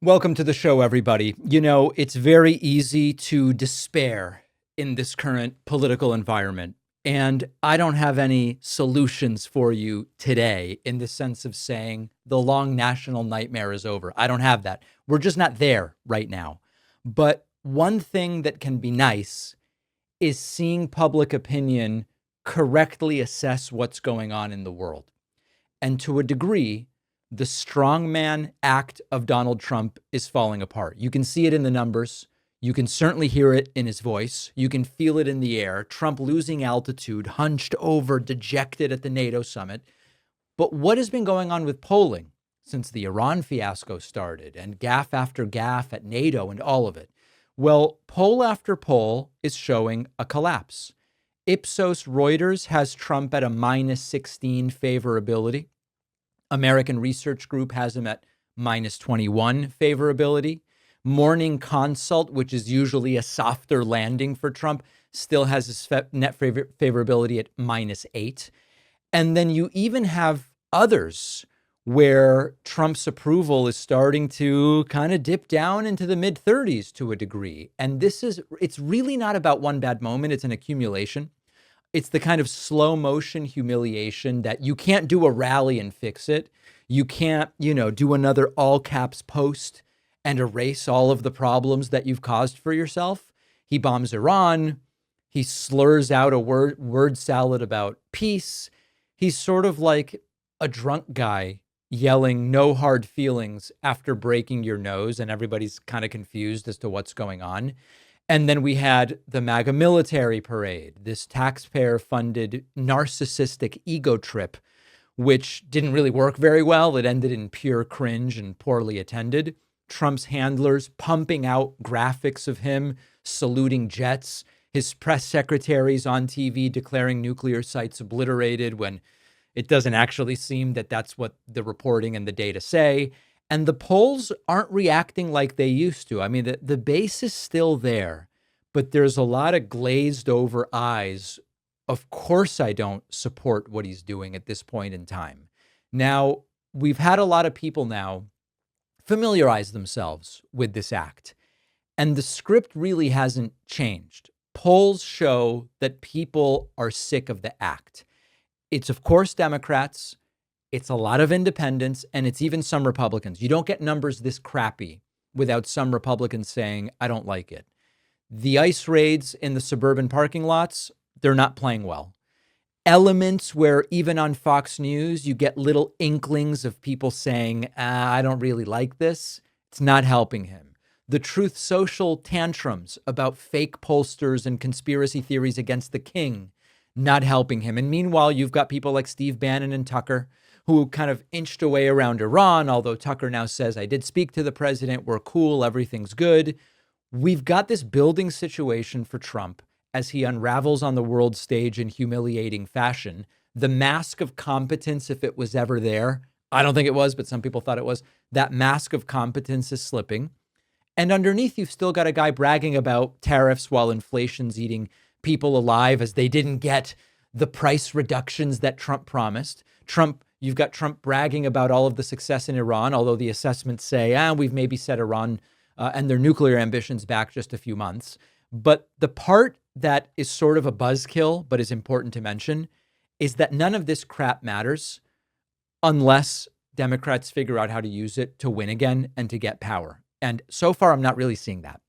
Welcome to the show, everybody. You know, it's very easy to despair in this current political environment. And I don't have any solutions for you today in the sense of saying the long national nightmare is over. I don't have that. We're just not there right now. But one thing that can be nice is seeing public opinion correctly assess what's going on in the world. And to a degree, the strongman act of Donald Trump is falling apart. You can see it in the numbers. You can certainly hear it in his voice. You can feel it in the air. Trump losing altitude, hunched over, dejected at the NATO summit. But what has been going on with polling since the Iran fiasco started and gaffe after gaffe at NATO and all of it? Well, poll after poll is showing a collapse. Ipsos Reuters has Trump at a minus 16 favorability. American Research Group has him at minus 21 favorability. Morning Consult, which is usually a softer landing for Trump, still has his net favorability at minus 8. And then you even have others where Trump's approval is starting to kind of dip down into the mid 30s to a degree. And it's really not about one bad moment. It's an accumulation. It's the kind of slow motion humiliation that you can't do a rally and fix it. You can't, do another all caps post and erase all of the problems that you've caused for yourself. He bombs Iran. He slurs out a word salad about peace. He's sort of like a drunk guy yelling no hard feelings after breaking your nose, and everybody's kind of confused as to what's going on. And then we had the MAGA military parade, this taxpayer-funded narcissistic ego trip, which didn't really work very well. It ended in pure cringe and poorly attended. Trump's handlers pumping out graphics of him saluting jets, his press secretaries on TV declaring nuclear sites obliterated when it doesn't actually seem that that's what the reporting and the data say. And the polls aren't reacting like they used to. I mean, the base is still there, but there's a lot of glazed over eyes. Of course, I don't support what he's doing at this point in time. Now, we've had a lot of people now familiarize themselves with this act, and the script really hasn't changed. Polls show that people are sick of the act. It's, of course, Democrats. It's a lot of independents, and it's even some Republicans. You don't get numbers this crappy without some Republicans saying, I don't like it. The ICE raids in the suburban parking lots, they're not playing well. Elements where even on Fox News, you get little inklings of people saying, I don't really like this. It's not helping him. The Truth Social tantrums about fake pollsters and conspiracy theories against the king, not helping him. And meanwhile, you've got people like Steve Bannon and Tucker who kind of inched away around Iran, although Tucker now says, I did speak to the president, we're cool, everything's good. We've got this building situation for Trump as he unravels on the world stage in humiliating fashion. The mask of competence, if it was ever there, I don't think it was, but some people thought it was, that mask of competence is slipping. And underneath, you've still got a guy bragging about tariffs while inflation's eating people alive as they didn't get the price reductions that Trump promised. You've got Trump bragging about all of the success in Iran, although the assessments say, we've maybe set Iran and their nuclear ambitions back just a few months. But the part that is sort of a buzzkill, but is important to mention, is that none of this crap matters unless Democrats figure out how to use it to win again and to get power. And so far, I'm not really seeing that.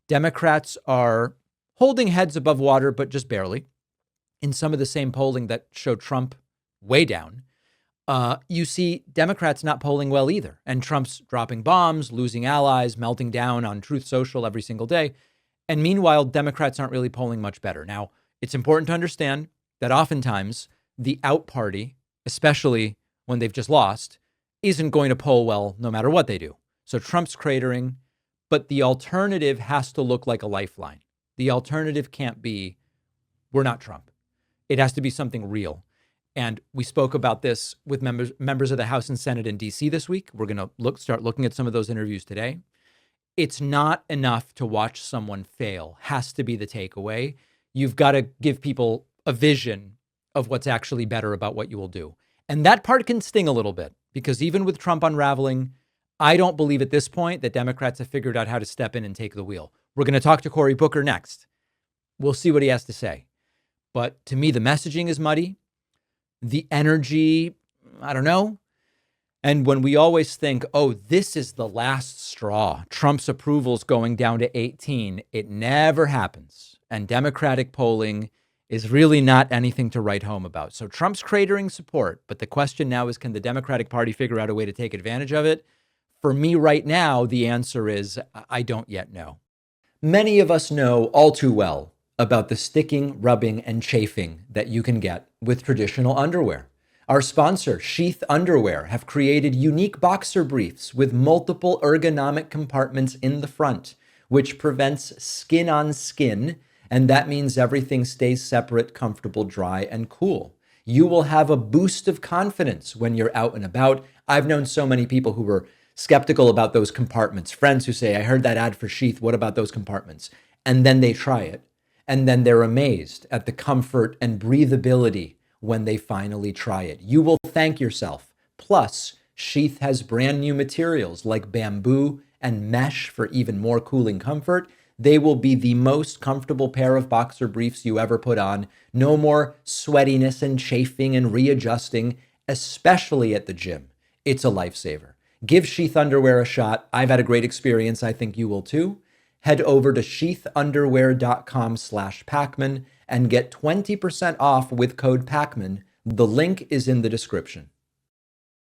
Democrats are holding heads above water, but just barely. In some of the same polling that showed Trump way down, you see Democrats not polling well either. And Trump's dropping bombs, losing allies, melting down on Truth Social every single day. And meanwhile, Democrats aren't really polling much better. Now, it's important to understand that oftentimes the out party, especially when they've just lost, isn't going to poll well no matter what they do. So Trump's cratering, but the alternative has to look like a lifeline. The alternative can't be, we're not Trump. It has to be something real. And we spoke about this with members of the House and Senate in D.C. this week. We're going to start looking at some of those interviews today. It's not enough to watch someone fail, has to be the takeaway. You've got to give people a vision of what's actually better about what you will do. And that part can sting a little bit because even with Trump unraveling, I don't believe at this point that Democrats have figured out how to step in and take the wheel. We're going to talk to Cory Booker next. We'll see what he has to say. But to me, the messaging is muddy. The energy, I don't know. And when we always think, oh, this is the last straw, Trump's approval's going down to 18, it never happens. And Democratic polling is really not anything to write home about. So Trump's cratering support. But the question now is, can the Democratic Party figure out a way to take advantage of it? For me right now, the answer is I don't yet know. Many of us know all too well about the sticking, rubbing, and chafing that you can get with traditional underwear. Our sponsor, Sheath Underwear, have created unique boxer briefs with multiple ergonomic compartments in the front, which prevents skin on skin, and that means everything stays separate, comfortable, dry, and cool. You will have a boost of confidence when you're out and about. I've known so many people who were skeptical about those compartments, friends who say, I heard that ad for Sheath, what about those compartments? And then they try it, and then they're amazed at the comfort and breathability when they finally try it. You will thank yourself. Plus, Sheath has brand new materials like bamboo and mesh for even more cooling comfort. They will be the most comfortable pair of boxer briefs you ever put on. No more sweatiness and chafing and readjusting, especially at the gym. It's a lifesaver. Give Sheath Underwear a shot. I've had a great experience. I think you will too. Head over to sheathunderwear.com/Pacman and get 20% off with code Pacman. The link is in the description.